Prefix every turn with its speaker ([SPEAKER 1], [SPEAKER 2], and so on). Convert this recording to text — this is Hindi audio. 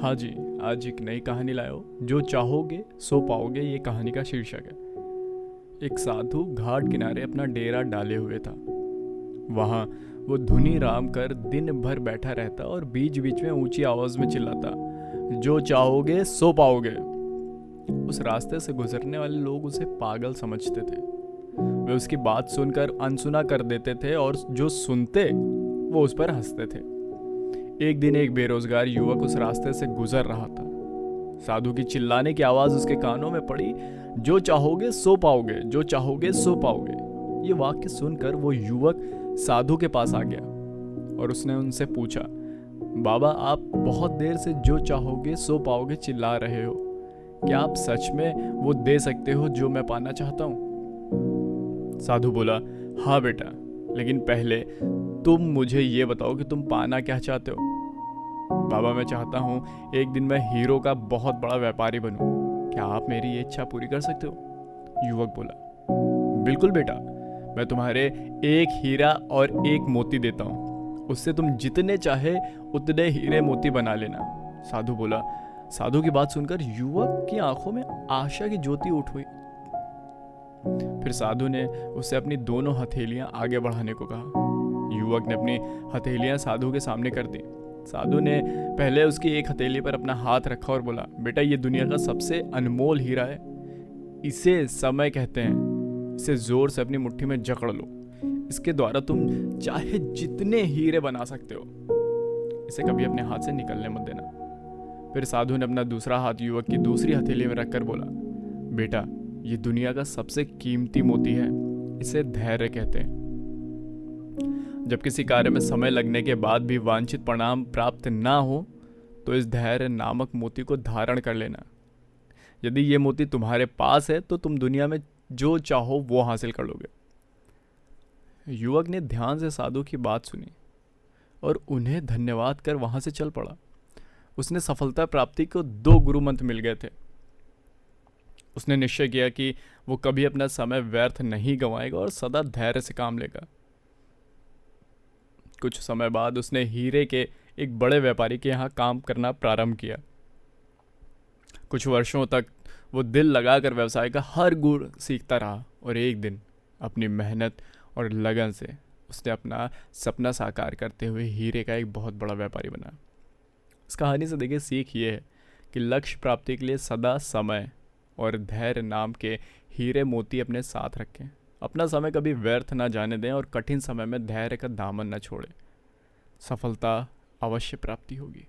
[SPEAKER 1] हाँ जी, आज एक नई कहानी लाया हो। जो चाहोगे सो पाओगे, ये कहानी का शीर्षक है। एक साधु घाट किनारे अपना डेरा डाले हुए था। वहाँ वो धुनी राम कर दिन भर बैठा रहता और बीच बीच में ऊंची आवाज में चिल्लाता, जो चाहोगे सो पाओगे। उस रास्ते से गुजरने वाले लोग उसे पागल समझते थे। वे उसकी बात सुनकर अनसुना कर देते थे और जो सुनते वो उस पर हंसते थे। एक दिन एक बेरोजगार युवक उस रास्ते से गुजर रहा था। साधु की चिल्लाने की आवाज उसके कानों में पड़ी, जो चाहोगे सो पाओगे, जो चाहोगे सो पाओगे। ये वाक्य सुनकर वो युवक साधु के पास आ गया और उसने उनसे पूछा, बाबा आप बहुत देर से जो चाहोगे सो पाओगे चिल्ला रहे हो, क्या आप सच में वो दे सकते हो जो मैं पाना चाहता हूँ? साधु बोला, हाँ बेटा, लेकिन पहले तुम मुझे ये बताओ कि तुम पाना क्या चाहते हो? बाबा मैं चाहता हूँ एक दिन मैं हीरो का बहुत बड़ा व्यापारी बनूं। क्या आप मेरी ये इच्छा पूरी कर सकते हो? युवक बोला, बिल्कुल बेटा, मैं तुम्हारे एक हीरा और एक मोती देता हूँ, उससे तुम जितने चाहे उतने हीरे मोती बना लेना। साधु बोला। साधु की बात सुनकर युवक की आंखों में आशा की ज्योति उठ हुई। फिर साधु ने उसे अपनी दोनों हथेलियां आगे बढ़ाने को कहा। युवक ने अपनी हथेलियां साधु के सामने कर दी। साधु ने पहले उसकी एक हथेली पर अपना हाथ रखा और बोला, बेटा ये दुनिया का सबसे अनमोल हीरा है, इसे समय कहते हैं। इसे जोर से अपनी मुट्ठी में जकड़ लो, इसके द्वारा तुम चाहे जितने हीरे बना सकते हो। इसे कभी अपने हाथ से निकलने मत देना। फिर साधु ने अपना दूसरा हाथ युवक की दूसरी हथेली में रखकर बोला, बेटा ये दुनिया का सबसे कीमती मोती है, इसे धैर्य कहते हैं। जब किसी कार्य में समय लगने के बाद भी वांछित परिणाम प्राप्त ना हो तो इस धैर्य नामक मोती को धारण कर लेना। यदि ये मोती तुम्हारे पास है तो तुम दुनिया में जो चाहो वो हासिल कर लोगे। युवक ने ध्यान से साधु की बात सुनी और उन्हें धन्यवाद कर वहां से चल पड़ा। उसने सफलता प्राप्ति को 2 गुरु मंत्र मिल गए थे। उसने निश्चय किया कि वो कभी अपना समय व्यर्थ नहीं गंवाएगा और सदा धैर्य से काम लेगा। कुछ समय बाद उसने हीरे के एक बड़े व्यापारी के यहाँ काम करना प्रारंभ किया। कुछ वर्षों तक वो दिल लगाकर व्यवसाय का हर गुण सीखता रहा और एक दिन अपनी मेहनत और लगन से उसने अपना सपना साकार करते हुए हीरे का एक बहुत बड़ा व्यापारी बना। इस कहानी से देखिए सीख ये है कि लक्ष्य प्राप्ति के लिए सदा समय और धैर्य नाम के हीरे मोती अपने साथ रखें। अपना समय कभी व्यर्थ ना जाने दें और कठिन समय में धैर्य का दामन न छोड़ें। सफलता अवश्य प्राप्ति होगी।